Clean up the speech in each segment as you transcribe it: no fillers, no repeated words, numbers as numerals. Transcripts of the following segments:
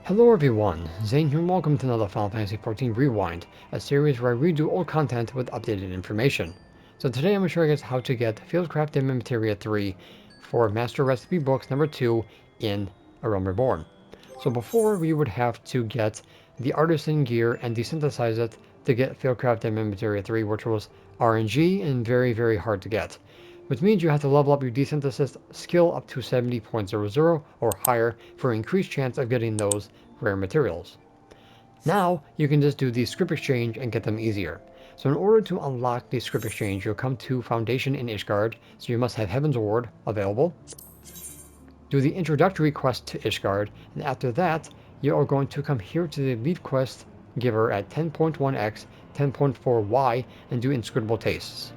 Hello everyone, Zane here and welcome to another Final Fantasy XIV Rewind, a series where I redo old content with updated information. So today I'm going to show you guys how to get fieldcraft demimateria 3 for Master Recipe Books number 2 in A Realm Reborn. So before we would have to get the artisan gear and desynthesize it to get fieldcraft demimateria 3, which was RNG and very hard to get. Which means you have to level up your desynthesis skill up to 70.00 or higher for increased chance of getting those rare materials. Now you can just do the scrip exchange and get them easier. So in order to unlock the scrip exchange, you'll come to Foundation in Ishgard, so you must have Heavensward available. Do the introductory quest to Ishgard, and after that you are going to come here to the levequest giver at 10.1x, 10.4y and do inscrutable tastes.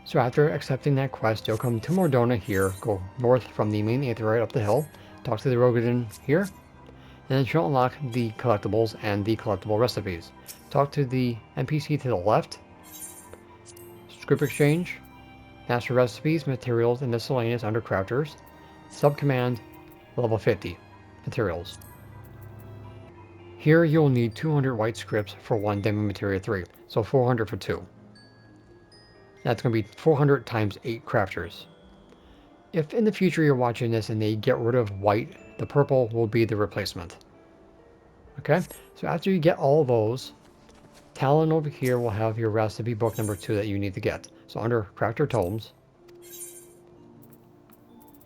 So after accepting that quest, you'll come to Mordona here, go north from the main aetheryte up the hill, talk to the Rogadin here, and then she'll unlock the collectibles and the collectible recipes. Talk to the NPC to the left, scrip exchange, master recipes, materials, and miscellaneous under crafters, subcommand, level 50, materials. Here you'll need 200 white scrips for one demimateria 3, so 400 for 2. That's going to be 400 times 8 crafters. If in the future you're watching this and they get rid of white, the purple will be the replacement. Okay, so after you get all those, Talon over here will have your recipe book number 2 that you need to get. So under crafter tomes,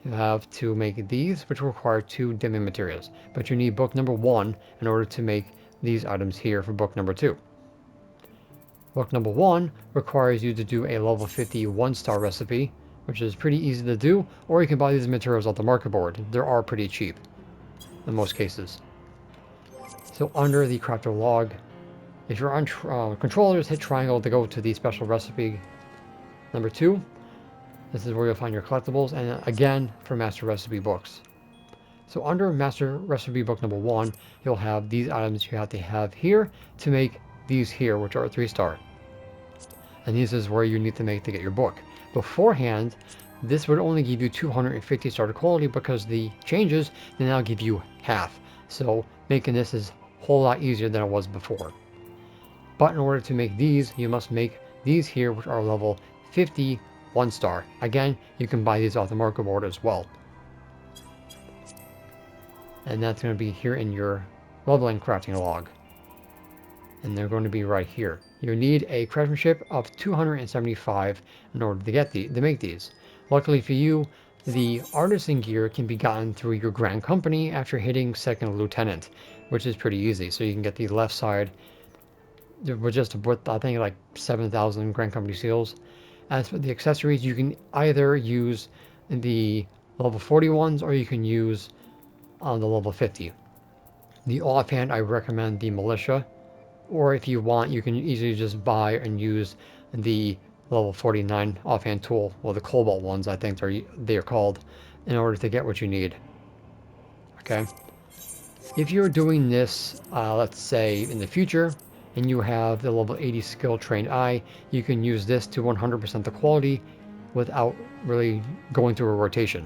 you have to make these, which require 2 demimaterias, but you need book number 1 in order to make these items here for book number 2. Book number 1 requires you to do a level 50 1-star recipe, which is pretty easy to do, or you can buy these materials off the market board. They are pretty cheap in most cases. So under the crafter log, if you're on controllers, hit triangle to go to the special recipe number 2. This is where you'll find your collectibles, and again for master recipe books. So under master recipe book number 1, you'll have these items you have to have here to make these here, which are 3-star. And this is where you need to make to get your book. Beforehand, this would only give you 250 starter quality because the changes they now give you half. So making this is a whole lot easier than it was before. But in order to make these, you must make these here, which are level 50 1-star. Again, you can buy these off the market board as well. And that's going to be here in your leveling crafting log. And they're going to be right here. You need a craftsmanship of 275 in order to get to make these. Luckily for you, the artisan gear can be gotten through your grand company after hitting 2nd lieutenant, which is pretty easy. So you can get the left side with just with I think like 7,000 grand company seals. As for the accessories, you can either use the level 40 ones or you can use the level 50. The offhand, I recommend the militia. Or if you want, you can easily just buy and use the level 49 offhand tool, well the cobalt ones I think they're called, in order to get what you need. Okay, if you're doing this, let's say in the future, and you have the level 80 skill trained eye, you can use this to 100% the quality without really going through a rotation.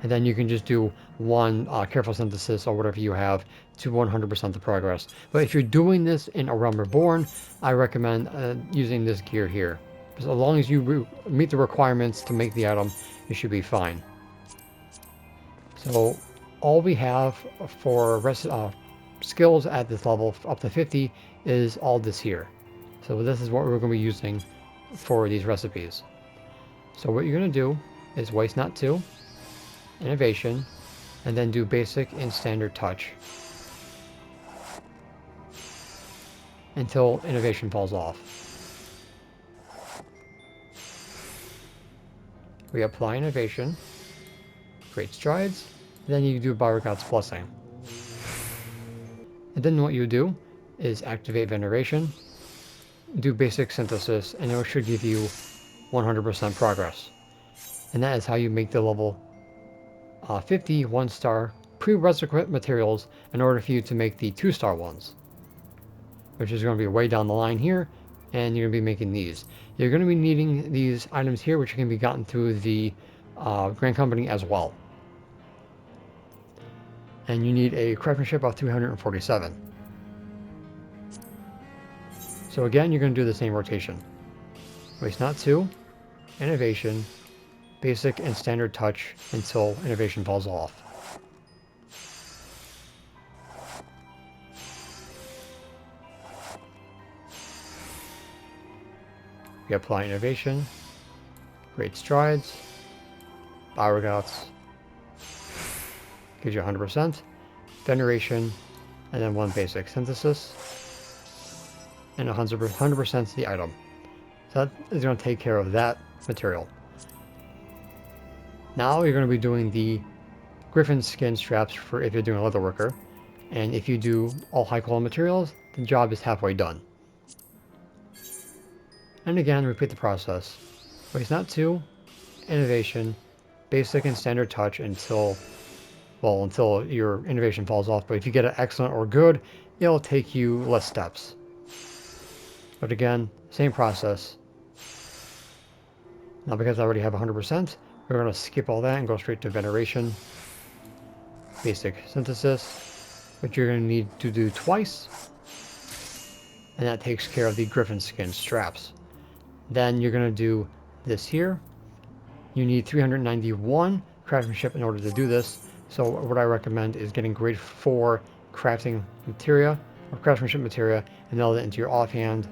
And then you can just do one careful synthesis or whatever you have to 100% the progress. But if you're doing this in A Realm Reborn, I recommend using this gear here. As long as you meet the requirements to make the item, you should be fine. So all we have for skills at this level up to 50 is all this here. So this is what we're going to be using for these recipes. So what you're going to do is waste not 2. Innovation, and then do basic and standard touch until innovation falls off. We apply innovation, great strides, then you do byregots blessing. And then what you do is activate veneration, do basic synthesis, and it should give you 100% progress. And that is how you make the level 50 1-star prerequisite materials in order for you to make the 2-star ones, which is going to be way down the line here, and you're going to be making these. You're going to be needing these items here, which can be gotten through the Grand Company as well. and you need a craftsmanship of 347. So again, you're going to do the same rotation. Waste not 2, innovation, basic and standard touch until innovation falls off. You apply innovation, great strides, byregots, gives you 100%, veneration, and then 1 basic synthesis, and 100% the item. So that is going to take care of that material. Now you're going to be doing the Griffin skin straps for if you're doing a leather worker, and if you do all high quality materials, the job is halfway done. And again, repeat the process. Waste not 2, innovation, basic and standard touch until your innovation falls off. But if you get an excellent or good, it'll take you less steps. But again, same process. Now because I already have 100%, we're going to skip all that and go straight to veneration, basic synthesis, which you're going to need to do twice. And that takes care of the Griffin skin straps. Then you're going to do this here. You need 391 craftsmanship in order to do this. So what I recommend is getting grade 4 crafting materia or craftsmanship materia and meld it into your offhand,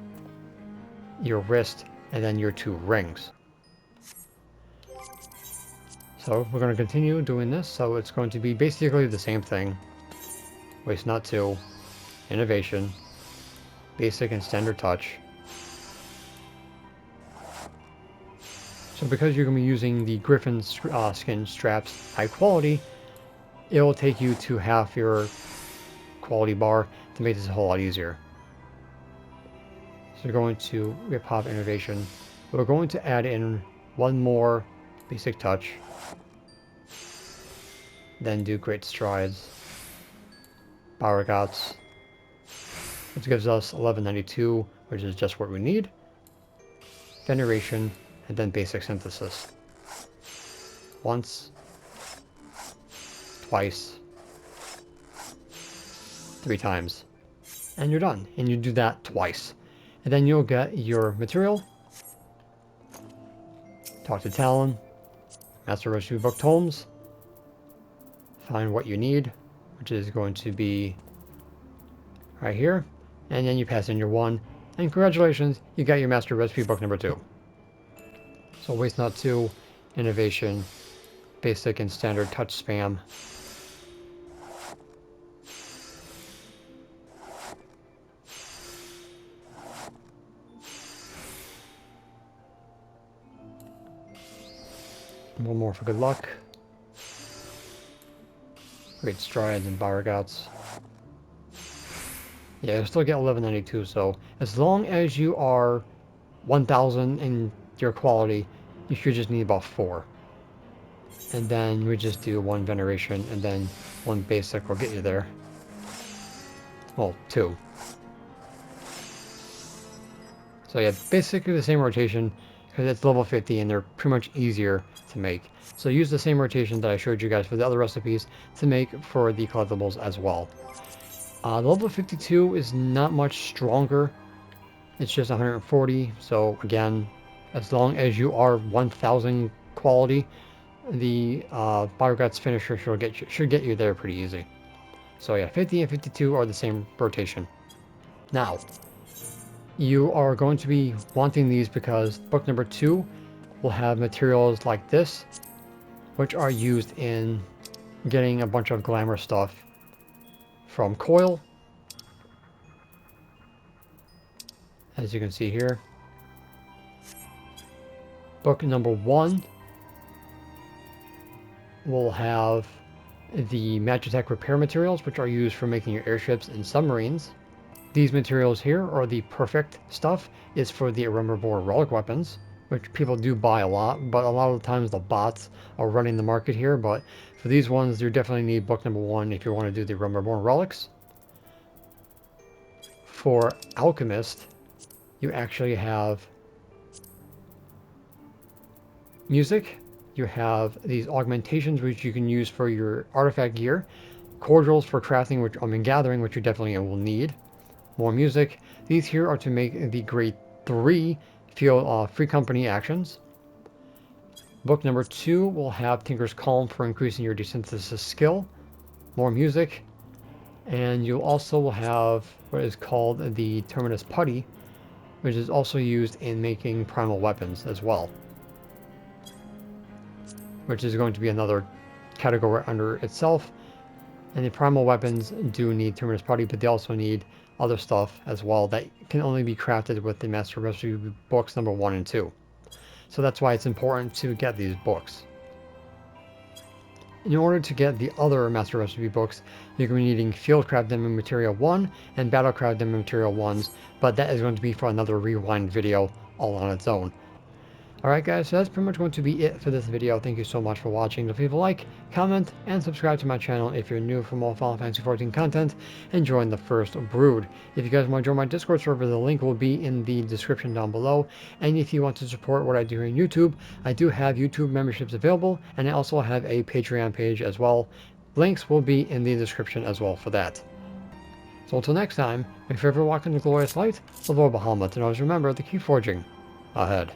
your wrist, and then your 2 rings. So we're going to continue doing this. So it's going to be basically the same thing. Waste not 2, innovation, basic and standard touch. So because you're going to be using the Griffin skin straps high quality, it will take you to half your quality bar to make this a whole lot easier. So we're going to pop innovation. We're going to add in 1 more basic touch. Then do great strides. Byregots, which gives us 1192, which is just what we need. Veneration, and then basic synthesis. Once, twice, 3 times, and you're done. And you do that twice. And then you'll get your material. Talk to Talon, Master Recipe Book Tomes, find what you need, which is going to be right here, and then you pass in your 1, and congratulations, you got your Master Recipe Book number 2. So waste not 2, innovation, basic and standard touch spam. One more for good luck. Great strides and byregots. Yeah, you still get 1192, so as long as you are 1000 in your quality, you should just need about 4. And then we just do 1 veneration and then 1 basic will get you there. Well, 2. So yeah, basically the same rotation because it's level 50 and they're pretty much easier to make. So use the same rotation that I showed you guys for the other recipes to make for the collectibles as well. The level 52 is not much stronger. It's just 140. So again, as long as you are 1000 quality, the byregots finisher should get you there pretty easy. So yeah, 50 and 52 are the same rotation. Now, you are going to be wanting these because book number 2 will have materials like this, which are used in getting a bunch of glamour stuff from coil, as you can see here. Book number 1 will have the Magitech repair materials, which are used for making your airships and submarines. These materials here, or the perfect stuff, is for the Remember relic weapons, which people do buy a lot, but a lot of the times the bots are running the market here. But for these ones, you definitely need book number 1 if you want to do the Remember relics. For Alchemist, you actually have music. You have these augmentations which you can use for your artifact gear, cordials for crafting, which gathering, which you definitely will need. More music. These here are to make the grade 3 field free company actions. Book number 2 will have Tinker's Calm for increasing your desynthesis skill. More music. And you also will have what is called the Terminus Putty, which is also used in making primal weapons as well, which is going to be another category under itself. And the primal weapons do need Terminus Putty, but they also need other stuff as well that can only be crafted with the Master Recipe books number 1 and 2. So that's why it's important to get these books. In order to get the other Master Recipe books, you're going to be needing Fieldcraft Demimateria 1 and Battlecraft Demimateria 1s, but that is going to be for another rewind video all on its own. Alright guys, so that's pretty much going to be it for this video. Thank you so much for watching. Don't forget to like, comment, and subscribe to my channel if you're new for more Final Fantasy XIV content, and join the First Brood. If you guys want to join my Discord server, the link will be in the description down below. And if you want to support what I do here on YouTube, I do have YouTube memberships available, and I also have a Patreon page as well. Links will be in the description as well for that. So until next time, may you forever walk in the glorious light of Lord Bahamut, and always remember to keep forging ahead.